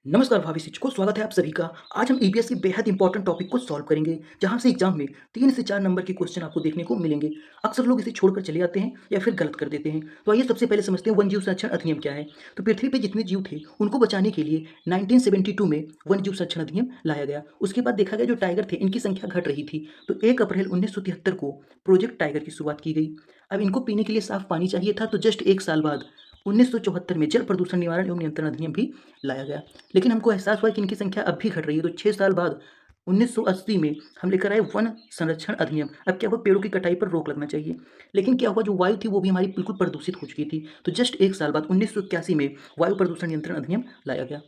नमस्कार भावी शिक्षकों, स्वागत है आप सभी का। आज हम ईपीएस के बेहद इंपॉर्टेंट टॉपिक को सॉल्व करेंगे, जहां से एग्जाम में 3 से 4 नंबर के क्वेश्चन आपको देखने को मिलेंगे। अक्सर लोग इसे छोड़कर चले जाते हैं या फिर गलत कर देते हैं। तो आइए सबसे पहले समझते हैं वन्यजीव संरक्षण अधिनियम क्या है। तो पृथ्वी पे जितने जीव थे उनको बचाने के लिए 1972 में वन्यजीव संरक्षण अधिनियम लाया गया। उसके बाद देखा गया जो टाइगर थे इनकी संख्या घट रही थी, तो 1 अप्रैल 1973 को प्रोजेक्ट टाइगर की शुरुआत की गई। अब इनको पीने के लिए साफ पानी चाहिए था, तो जस्ट 1 साल बाद 1974 में जल प्रदूषण निवारण एवं नियंत्रण अधिनियम भी लाया गया। लेकिन हमको एहसास हुआ कि इनकी संख्या अब भी घट रही है, तो 6 साल बाद 1980 में हम लेकर आए वन संरक्षण अधिनियम। अब क्या हुआ, पेड़ों की कटाई पर रोक लगना चाहिए। लेकिन क्या हुआ, जो वायु थी वो भी हमारी बिल्कुल प्रदूषित हो चुकी थी। तो जस्ट 1 साल बाद 1981 में वायु प्रदूषण नियंत्रण अधिनियम लाया गया।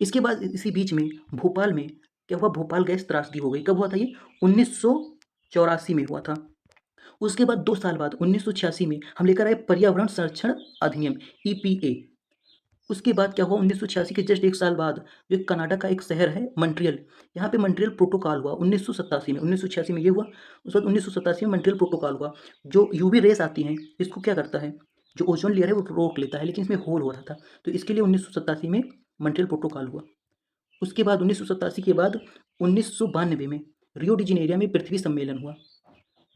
इसके बाद इसी बीच में भोपाल में क्या हुआ, भोपाल गैस त्रासदी हो गई। कब हुआ था ये? 1984 में हुआ था। उसके बाद 2 साल बाद 1986 में हम लेकर आए पर्यावरण संरक्षण अधिनियम ईपीए। उसके बाद क्या हुआ, 1986 के जस्ट 1 साल बाद जो कनाडा का एक शहर है मॉन्ट्रियल, यहाँ पे मॉन्ट्रियल प्रोटोकॉल हुआ 1987 में। 1986 में ये हुआ, उसके बाद 1987 में मॉन्ट्रियल प्रोटोकॉल हुआ। जो यूवी रेस आती हैं इसको क्या करता है, जो ओजोन लेयर है वो रोक लेता है, लेकिन इसमें होल हो रहा था, तो इसके लिए 1987 में मॉन्ट्रियल प्रोटोकॉल हुआ। उसके बाद 1987 के बाद 1992 में रियो डी जेनेरिया में पृथ्वी सम्मेलन हुआ।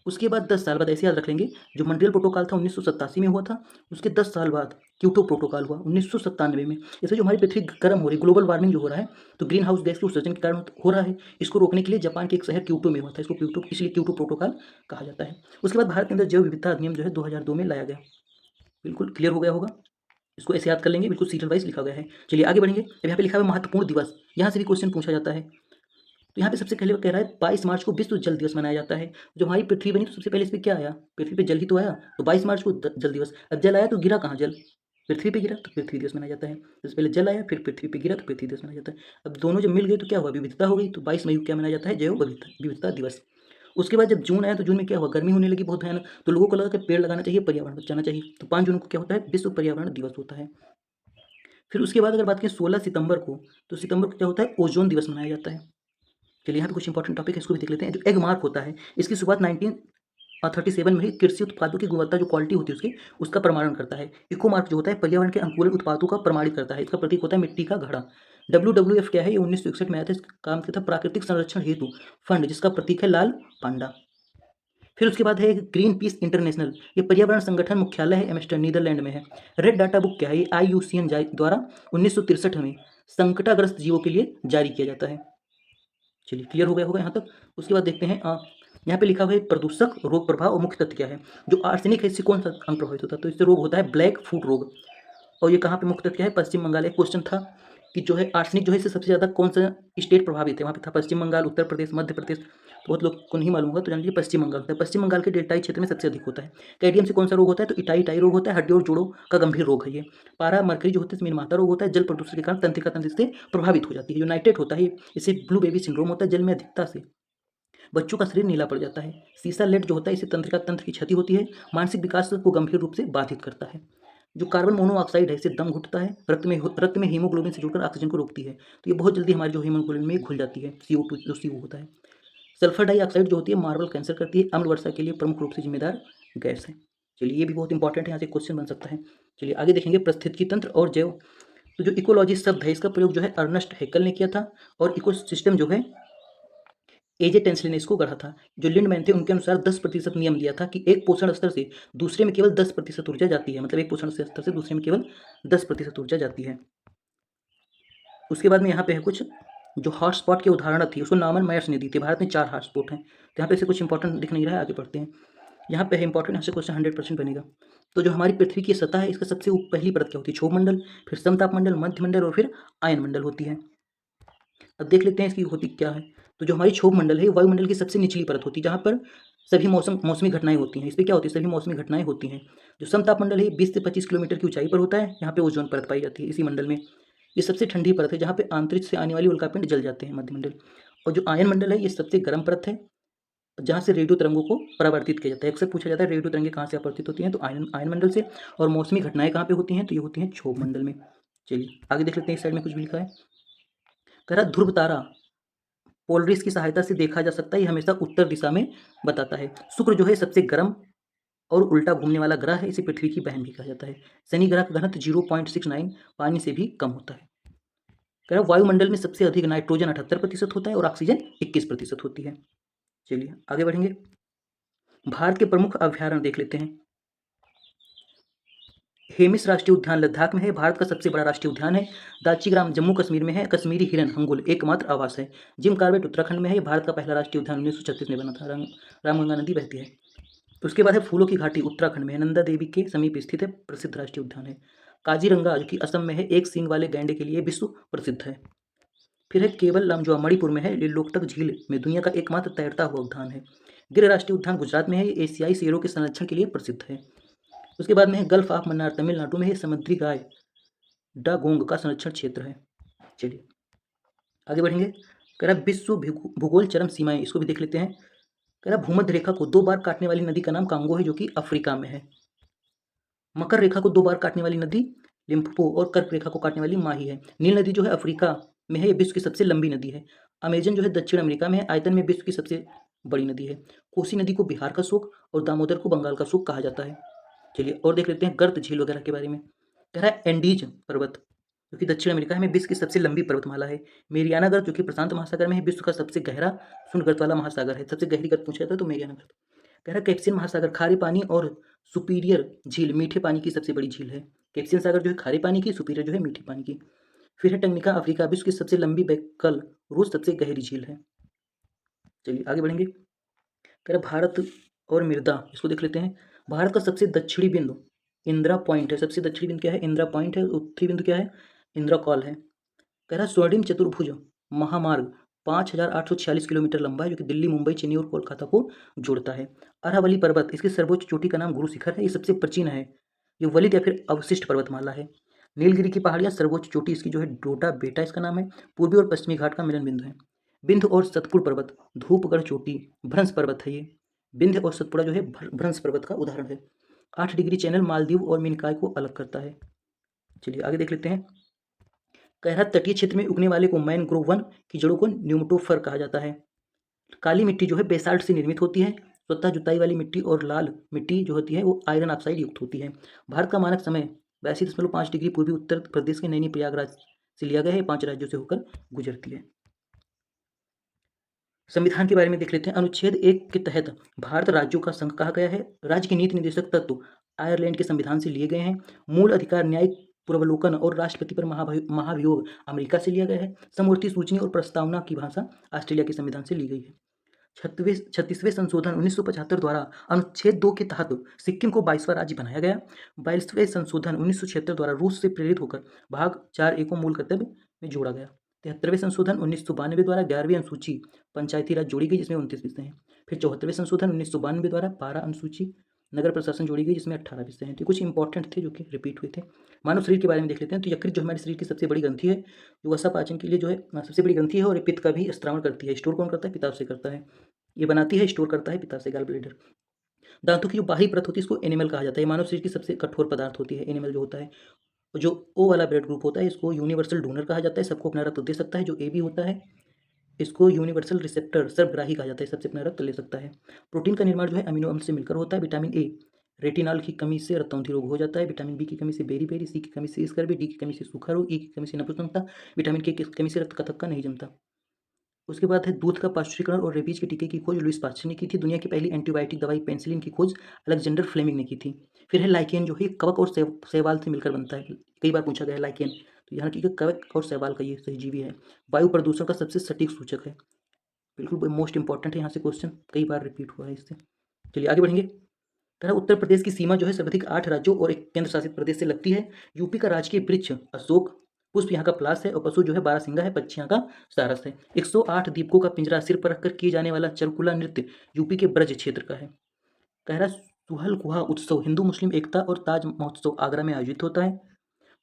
उसके बाद 10 साल बाद, ऐसे याद रख लेंगे, जो मॉन्ट्रियल प्रोटोकॉल था 1987 में हुआ था। उसके 10 साल बाद क्योटो प्रोटोकॉल हुआ 1997 में। इससे जो हमारी पृथ्वी गर्म हो रही, ग्लोबल वार्मिंग जो हो रहा है, तो ग्रीन हाउस गैस के उत्सर्जन के कारण हो रहा है। इसको रोकने के लिए जापान के एक शहर क्योटो में हुआ था, इसको क्योटो इसलिए क्योटो प्रोटोकॉल कहा जाता है। उसके बाद भारत के अंदर जैव विविधता अधिनियम जो है 2002 में लाया गया। बिल्कुल क्लियर हो गया होगा। इसको ऐसे याद कर लेंगे, बिल्कुल सीरियल वाइज लिखा गया है। चलिए आगे बढ़ेंगे। अब यहाँ पे लिखा हुआ है महत्वपूर्ण दिवस, यहाँ से भी क्वेश्चन पूछा जाता है। तो यहाँ पे सबसे पहले वो कह रहा है 22 मार्च को विश्व जल दिवस मनाया जाता है। जो हमारी पृथ्वी बनी तो सबसे पहले इस पे क्या आया, पृथ्वी पे जल ही तो आया, तो 22 मार्च को जल दिवस। अब जल आया तो गिरा कहाँ, जल पृथ्वी पे गिरा तो पृथ्वी दिवस मनाया जाता है। सबसे पहले जल आया, फिर पृथ्वी पे गिरा तो पृथ्वी दिवस मनाया जाता है। अब दोनों जब मिल गए तो क्या हुआ, विविधता हो गई, तो 22 मई को क्या मनाया जाता है, जैव विविधता विविधता दिवस। उसके बाद जब जून आया तो जून में क्या हुआ, गर्मी होने लगी बहुत भयानक, तो लोगों को लगा कि पेड़ लगाना चाहिए, पर्यावरण बचाना चाहिए, तो 5 जून को क्या होता है, विश्व पर्यावरण दिवस होता है। फिर उसके बाद अगर बात करें 16 सितंबर को, तो सितंबर को क्या होता है, ओजोन दिवस मनाया जाता है। चलिए यहाँ पे कुछ इंपॉर्टेंट टॉपिक है, इसको भी देख लेते हैं। जो एग मार्क होता है, इसकी शुरुआत 1937 में ही कृषि उत्पादों की गुणवत्ता जो क्वालिटी होती है उसकी, उसका प्रमाणन करता है। इको मार्क जो होता है पर्यावरण के अनुकूल उत्पादों का प्रमाणित करता है। इसका प्रतीक होता है मिट्टी का घड़ा। WWF क्या है, ये 1961 में आया था। इसका काम क्या था, प्राकृतिक संरक्षण हेतु फंड, जिसका प्रतीक है लाल पांडा। फिर उसके बाद है ग्रीन पीस इंटरनेशनल, ये पर्यावरण संगठन मुख्यालय है एम्स्टर्डम नीदरलैंड में है। रेड डाटा बुक क्या है, ये IUCN द्वारा 1963 में संकटाग्रस्त जीवों के लिए जारी किया जाता है। चलिए क्लियर हो गया होगा यहाँ तक। उसके बाद देखते हैं यहाँ पे लिखा हुआ है प्रदूषक रोग प्रभाव और मुख्य तथ्य क्या है। जो आर्सेनिक है इससे कौन सा अंग प्रभावित होता है, तो इससे रोग होता है ब्लैक फुट रोग। और ये कहाँ पे मुख्य तथ्य क्या है, पश्चिम बंगाल। एक क्वेश्चन था कि जो है आर्सेनिक जो है इससे सबसे ज़्यादा कौन सा स्टेट प्रभावित है, वहाँ पे था पश्चिम बंगाल, उत्तर प्रदेश, मध्य प्रदेश। तो बहुत लोग को नहीं मालूम होगा, तो जान लीजिए पश्चिम बंगाल होता है। पश्चिम बंगाल के डेल्टाई क्षेत्र में सबसे अधिक होता है। कैडियम से कौन सा रोग होता है, तो इटाई इटाई रोग होता है, हड्डी और जोड़ों का गंभीर रोग है ये। पारा मरकरी जो होता है इसमें माता रोग होता है, जल प्रदूषण के कारण तंत्रिका तंत्र इससे प्रभावित हो जाती है। जो नाइट्रेट होता है इससे ब्लू बेबी सिंड्रोम होता है, जल में अधिकता से बच्चों का शरीर नीला पड़ जाता है। सीसा लेड जो होता है इससे तंत्रिका तंत्र की क्षति होती है, मानसिक विकास को गंभीर रूप से बाधित करता है। जो कार्बन मोनोऑक्साइड है इससे दम घुटता है, रक्त में हीमोग्लोबिन से जुड़कर ऑक्सीजन को रोकती है, तो ये बहुत जल्दी हमारी जो हीमोग्लोबिन में घुल जाती है, CO2 जो CO होता है। सल्फर डाइऑक्साइड जो होती है मार्बल कैंसर करती है, अम्ल वर्षा के लिए प्रमुख रूप से जिम्मेदार गैस है। चलिए ये भी बहुत इंपॉर्टेंट है, यहाँ से क्वेश्चन बन सकता है। चलिए आगे देखेंगे पारिस्थितिकी तंत्र और जैव। तो जो इकोलॉजी शब्द है इसका प्रयोग जो है अर्नस्ट हैकल ने किया था, और इकोसिस्टम जो है AJ टेंसले ने इसको गढ़ा था। जो लिंडमैन थे उनके अनुसार 10% नियम दिया था कि एक पोषण स्तर से दूसरे में केवल 10% ऊर्जा जाती है, मतलब एक पोषण स्तर से दूसरे में केवल 10% ऊर्जा जाती है। उसके बाद में यहाँ पे है कुछ जो हॉटस्पॉट के उदाहरण थी, उसको नॉर्मन मायर्स ने दी थी। भारत में 4 हॉटस्पॉट हैं, तो यहाँ पे से कुछ इंपॉर्टेंट दिख नहीं रहा है, आगे पढ़ते हैं। यहाँ पे है इंपॉर्टेंट, यहाँ से क्वेश्चन 100% बनेगा। तो जो हमारी पृथ्वी की सतह है इसका सबसे पहली परत क्या होती है, क्षोभ मंडल, फिर समताप मंडल, मध्य मंडल और फिर आयन मंडल होती है। अब देख लेते हैं इसकी होती क्या है। तो जो हमारी क्षोभ मंडल है वायुमंडल की सबसे निचली परत होती है, जहाँ पर सभी मौसमी घटनाएं होती हैं। इस पर क्या होती है, सभी मौसमी घटनाएं होती हैं। जो समताप मंडल है 20 से 25 किलोमीटर की ऊंचाई पर होता है, यहाँ पे ओजोन परत पाई जाती है इसी मंडल में। ये सबसे ठंडी परत है, जहाँ पे अंतरिक्ष से आने वाली उल्कापिंड जल जाते हैं, मध्य मंडल। और जो आयन मंडल है ये सबसे गर्म परत है, जहाँ से रेडियो तरंगों को परावर्तित किया जाता है। अक्सर पूछा जाता है रेडियो तरंगें कहाँ से अपवर्तित होती हैं, तो आयन आयन मंडल से। और मौसमी घटनाएं कहाँ पे होती हैं, तो ये होती हैं क्षोभ मंडल में। चलिए आगे देख लेते हैं, इस साइड में कुछ भी लिखा है। कह रहा ध्रुव तारा पोलरिस की सहायता से देखा जा सकता है, ये हमेशा उत्तर दिशा में बताता है। शुक्र जो है सबसे गर्म और उल्टा घूमने वाला ग्रह है, इसे पृथ्वी की बहन भी कहा जाता है। शनि ग्रह का घनत्व 0.69 पानी से भी कम होता है। कह रहा है वायुमंडल में सबसे अधिक नाइट्रोजन 78% होता है और ऑक्सीजन 21% होती है। चलिए आगे बढ़ेंगे। भारत के प्रमुख अभ्यारण्य देख लेते हैं। हेमिस राष्ट्रीय उद्यान लद्दाख में है, भारत का सबसे बड़ा राष्ट्रीय उद्यान है। दाचीग्राम जम्मू कश्मीर में है। कश्मीरी हिरन हंगुल एकमात्र आवास है। जिम कॉर्बेट उत्तराखंड में है, भारत का पहला राष्ट्रीय उद्यान 1936 में बना था। रामगंगा नदी बहती है। उसके बाद है फूलों की घाटी उत्तराखंड में है, नंदा देवी के समीप स्थित है, प्रसिद्ध राष्ट्रीय उद्यान है। काजीरंगा जो कि असम में है, एक सींग वाले गैंडे के लिए विश्व प्रसिद्ध है। फिर है केवल लामजुआ मणिपुर में है, ये लोकटक झील में दुनिया का एकमात्र तैरता हुआ उद्यान है। गिर राष्ट्रीय उद्यान गुजरात में है, ये एशियाई शेरों के संरक्षण के लिए प्रसिद्ध है। उसके बाद में है गल्फ ऑफ मन्नार तमिलनाडु में है, समुद्री गाय डागोंग का संरक्षण क्षेत्र है। चलिए आगे बढ़ेंगे। कह रहा विश्व भूगोल चरम सीमाएं, इसको भी देख लेते हैं। कह रहा भूमध्य रेखा को 2 बार काटने वाली नदी का नाम कांगो है, जो कि अफ्रीका में है। मकर रेखा को 2 बार काटने वाली नदी लिम्पोपो और कर्क रेखा को काटने वाली माही है। नील नदी जो है अफ्रीका में है, ये विश्व की सबसे लंबी नदी है। अमेजन जो है दक्षिण अमेरिका में है, आयतन में विश्व की सबसे बड़ी नदी है। कोसी नदी को बिहार का शोक और दामोदर को बंगाल का शोक कहा जाता है। चलिए और देख लेते हैं गर्त झील वगैरह के बारे में। कह रहा है एंडीज पर्वत जो कि दक्षिण अमेरिका में विश्व की सबसे लंबी पर्वतमाला है। मेरियाना गर्त जो कि प्रशांत महासागर में है, विश्व का सबसे गहरा शून्य गर्त वाला महासागर है। सबसे गहरी गर्त पूछा जाता है तो मेरियाना गर्त। कह रहा है कैप्सियन महासागर खारे पानी और सुपीरियर झील मीठे पानी की सबसे बड़ी झील है। कैप्सियन सागर जो है खारे पानी की, सुपीरियर जो है मीठे पानी की। फिर है टंगनिका अफ्रीका, विश्व की सबसे लंबी बैकल रूस सबसे गहरी झील है। चलिए आगे बढ़ेंगे। कह रहा भारत और मृदा, इसको देख लेते हैं। भारत का सबसे दक्षिणी बिंदु इंदिरा पॉइंट है। सबसे दक्षिणी बिंदु क्या है? इंदिरा पॉइंट है। उत्तरी बिंदु क्या है? इंदिरा कॉल है। कह रहा स्वर्णिम चतुर्भुज महामार्ग 5,846 किलोमीटर लंबा है, जो कि दिल्ली, मुंबई, चेन्नई और कोलकाता को जोड़ता है। अरावली पर्वत, इसकी सर्वोच्च चोटी का नाम गुरु शिखर है, ये सबसे प्राचीन है। ये वलित या फिर अवशिष्ट पर्वतमाला है। नीलगिरी की पहाड़ियाँ, सर्वोच्च चोटी इसकी जो है डोडा बेटा इसका नाम है, पूर्वी और पश्चिमी घाट का मिलन बिंदु है। विंध्य और सतपुड़ पर्वत, धूपगढ़ चोटी, भ्रंश पर्वत है ये। विंध्य और सतपुड़ा जो है भ्रंश पर्वत का उदाहरण है। 8 डिग्री चैनल मालदीव और मिनकाय को अलग करता है। चलिए आगे देख लेते हैं। कह रहा तटीय क्षेत्र में उगने वाले को मैनग्रोव वन की जड़ों को न्यूमटोफर कहा जाता है। काली मिट्टी जो है बेसाल्ट से निर्मित होती है। स्वतः जुताई वाली मिट्टी और लाल मिट्टी जो होती है वो आयरन ऑक्साइड युक्त होती है। भारत का मानक समय 82.5 डिग्री पूर्वी उत्तर प्रदेश के नैनी प्रयागराज से लिया गया है, 5 राज्यों से होकर गुजरती है। संविधान के बारे में देख लेते हैं। अनुच्छेद 1 के तहत भारत राज्यों का संघ कहा गया है। राज्य के नीति निर्देशक तत्व आयरलैंड के संविधान से लिए गए हैं। मूल अधिकार न्यायिक पूर्वावलोकन और राष्ट्रपति पर महाभियोग अमेरिका से लिया गया है। समवर्ती सूचना और प्रस्तावना की भाषा ऑस्ट्रेलिया के संविधान से ली गई है। 36वें संशोधन 1975 द्वारा अनुच्छेद 2 के तहत सिक्किम को 22वां राज्य बनाया गया। 22वें संशोधन 1976 द्वारा रूस से प्रेरित होकर भाग 4A को मूल कर्तव्य में जोड़ा गया। 73वें संशोधन 1992 द्वारा 11वीं अनुसूची पंचायती राज जोड़ी गई, जिसमें 29 विषय हैं। फिर 74वें संशोधन 1992 द्वारा 12 अनुसूची नगर प्रशासन जोड़ी गई, जिसमें 18 विषय हैं। तो कुछ इंपॉर्टेंट थे जो कि रिपीट हुए थे। मानव शरीर के बारे में देख लेते हैं। तो यकृत जो हमारे शरीर की सबसे बड़ी ग्रंथि है, जो वसा पाचन के लिए जो है सबसे बड़ी ग्रंथि है, और ये पित्त का भी स्त्रावण करती है। स्टोर कौन करता है? पित्त से करता है। ये बनाती है, स्टोर करता है पित्त से, गॉल ब्लैडर। दांतों की जो बाहरी परत होती है इसको एनिमल कहा जाता है। मानव शरीर की सबसे कठोर पदार्थ होती है एनिमल जो होता है। जो ओ वाला ब्लड ग्रुप होता है इसको यूनिवर्सल डोनर कहा जाता है, सबको अपना रक्त दे सकता है। जो ए बी होता है इसको यूनिवर्सल रिसेप्टर सर्वग्राही कहा जाता है, सबसे अपना रक्त ले सकता है। प्रोटीन का निर्माण जो है अमीनो अम्ल से मिलकर होता है। विटामिन ए रेटिनॉल की कमी से रक्तौंधी रोग हो जाता है। विटामिन बी की कमी से बेरी, सी की कमी से स्कर्वी, डी की कमी से सूखा रोग, ई की कमी से नपुंसकता, विटामिन के की कमी से रक्त का थक्का नहीं जमता। उसके बाद है दूध का पाश्चुरीकरण और रेबीज के टीके की खोज लुईस पाश्चर ने की थी। दुनिया की पहली एंटीबायोटिक दवाई पेनिसिलिन की खोज अलेक्जेंडर फ्लेमिंग ने की थी। फिर है लाइकेन, जो है कवक और शैवाल से मिलकर बनता है। कई बार पूछा गया है लाइकेन, तो यहाँ की कवक और शैवाल का ये सहजीवी है। वायु प्रदूषण का सबसे सटीक सूचक है। बिल्कुल मोस्ट इंपॉर्टेंट है, यहाँ से क्वेश्चन कई बार रिपीट हुआ है इससे। चलिए आगे बढ़ेंगे। कह रहा उत्तर प्रदेश की सीमा जो है सर्वाधिक 8 राज्यों और एक केंद्र शासित प्रदेश से लगती है। यूपी का राजकीय वृक्ष अशोक, पुष्प यहाँ का पलाश है, और पशु जो है बारहसिंगा है, पक्षी यहाँ का सारस है। 108 दीपकों का पिंजरा सिर पर रखकर किए जाने वाला चरकुला नृत्य यूपी के ब्रज क्षेत्र का है। कह रहा सुहल कुहा उत्सव हिंदू मुस्लिम एकता और ताज महोत्सव आगरा में आयोजित होता है।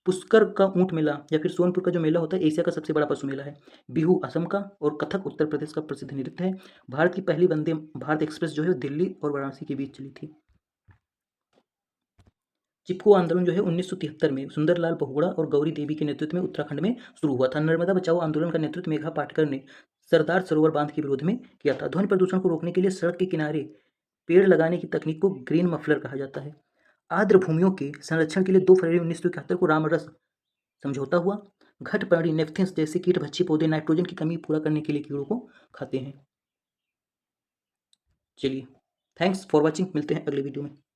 पुष्कर का ऊंट मेला या फिर सोनपुर का जो मेला होता है एशिया का सबसे बड़ा पशु मेला है। बिहू असम का और कथक उत्तर प्रदेश का प्रसिद्ध नृत्य है। भारत की पहली वंदे भारत एक्सप्रेस जो है दिल्ली और वाराणसी के बीच चली थी। चिपको आंदोलन जो है 1973 में सुंदरलाल बहुगुणा और गौरी देवी के नेतृत्व में उत्तराखंड में शुरू हुआ था। नर्मदा बचाओ आंदोलन का नेतृत्व मेघा पाटकर ने सरदार सरोवर बांध के विरोध में किया था। ध्वनि प्रदूषण को रोकने के लिए सड़क के किनारे पेड़ लगाने की तकनीक को ग्रीन मफलर कहा जाता है। आर्द्र भूमियों के संरक्षण के लिए 2 फरवरी 1971 को रामरस समझौता हुआ। घट प्राणी नेफ्थिन्स जैसे कीटभक्षी पौधे नाइट्रोजन की कमी पूरा करने के लिए कीड़ों को खाते हैं। चलिए, थैंक्स फॉर वॉचिंग, मिलते हैं अगले वीडियो में।